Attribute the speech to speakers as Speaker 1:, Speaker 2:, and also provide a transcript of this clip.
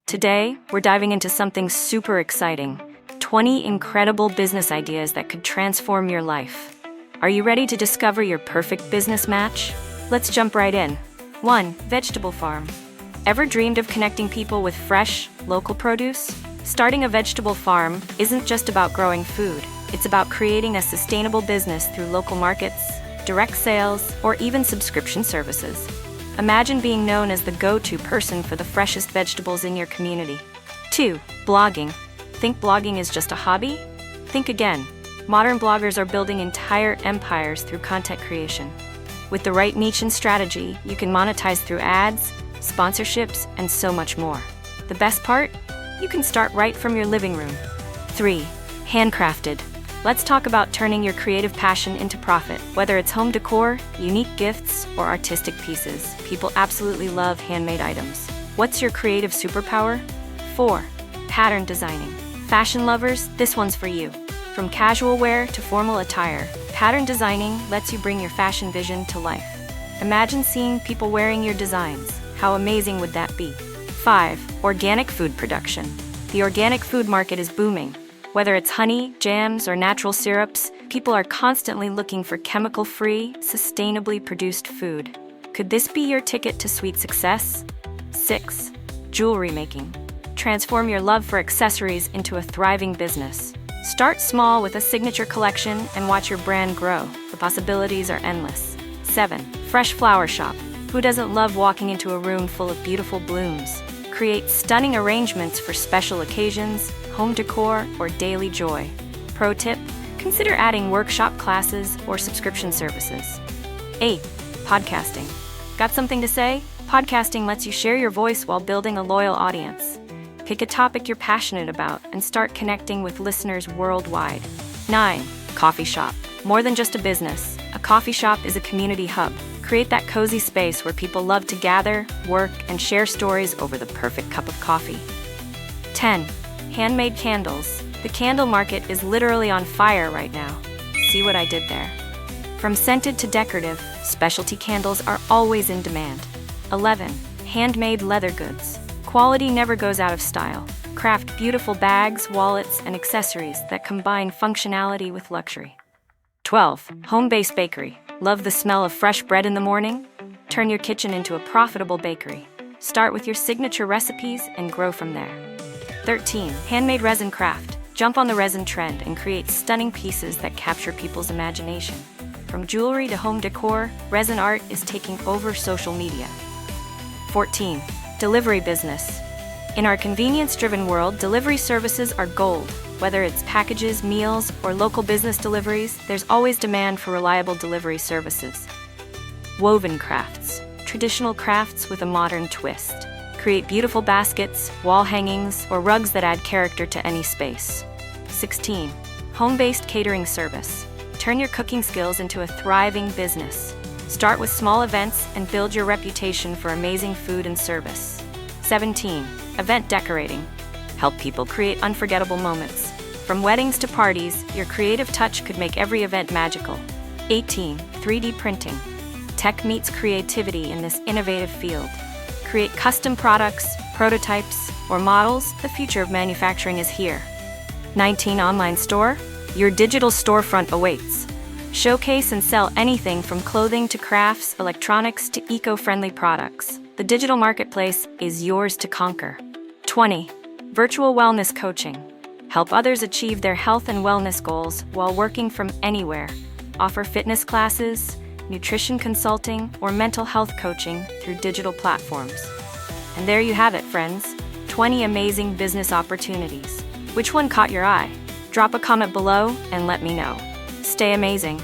Speaker 1: Today, we're diving into something super exciting: 20 incredible business ideas that could transform your life. Are you ready to discover your perfect business match? Let's jump right in. 1. Vegetable farm. Ever dreamed of connecting people with fresh, local produce? Starting a vegetable farm isn't just about growing food. It's about creating a sustainable business through local markets, direct sales, or even subscription services. Imagine being known as the go-to person for the freshest vegetables in your community. 2. Blogging. Think blogging is just a hobby? Think again. Modern bloggers are building entire empires through content creation. With the right niche and strategy, you can monetize through ads, sponsorships, and so much more. The best part? You can start right from your living room. 3. Handcrafted. Let's talk about turning your creative passion into profit. Whether it's home decor, unique gifts, or artistic pieces, people absolutely love handmade items. What's your creative superpower? 4. Pattern designing. Fashion lovers, this one's for you. From casual wear to formal attire, pattern designing lets you bring your fashion vision to life. Imagine seeing people wearing your designs. How amazing would that be? 5. Organic food production. The organic food market is booming. Whether it's honey, jams, or natural syrups, people are constantly looking for chemical-free, sustainably produced food. Could this be your ticket to sweet success? 6. Jewelry making. Transform your love for accessories into a thriving business. Start small with a signature collection and watch your brand grow. The possibilities are endless. 7. Fresh flower shop. Who doesn't love walking into a room full of beautiful blooms? Create stunning arrangements for special occasions, home decor, or daily joy. Pro tip: consider adding workshop classes or subscription services. 8. Podcasting. Got something to say? Podcasting lets you share your voice while building a loyal audience. Pick a topic you're passionate about and start connecting with listeners worldwide. 9. Coffee shop. More than just a business, a coffee shop is a community hub. Create that cozy space where people love to gather, work, and share stories over the perfect cup of coffee. 10. Handmade candles. The candle market is literally on fire right now. See what I did there? From scented to decorative, specialty candles are always in demand. 11. Handmade leather goods. Quality never goes out of style. Craft beautiful bags, wallets, and accessories that combine functionality with luxury. 12. Home-based bakery. Love the smell of fresh bread in the morning? Turn your kitchen into a profitable bakery. Start with your signature recipes and grow from there. 13. Handmade resin craft. Jump on the resin trend and create stunning pieces that capture people's imagination. From jewelry to home decor, resin art is taking over social media. 14. Delivery business. In our convenience-driven world, delivery services are gold. Whether it's packages, meals, or local business deliveries, there's always demand for reliable delivery services. Woven crafts. Traditional crafts with a modern twist. Create beautiful baskets, wall hangings, or rugs that add character to any space. 16. Home-based catering service. Turn your cooking skills into a thriving business. Start with small events and build your reputation for amazing food and service. 17. Event decorating. Help people create unforgettable moments. From weddings to parties, your creative touch could make every event magical. 18. 3D printing. Tech meets creativity in this innovative field. Create custom products, prototypes, or models. The future of manufacturing is here. 19. Online store. Your digital storefront awaits. Showcase and sell anything from clothing to crafts, electronics to eco-friendly products. The digital marketplace is yours to conquer. 20. Virtual wellness coaching. Help others achieve their health and wellness goals while working from anywhere. Offer fitness classes, nutrition consulting, or mental health coaching through digital platforms. And there you have it, friends. 20 amazing business opportunities. Which one caught your eye? Drop a comment below and let me know. Stay amazing.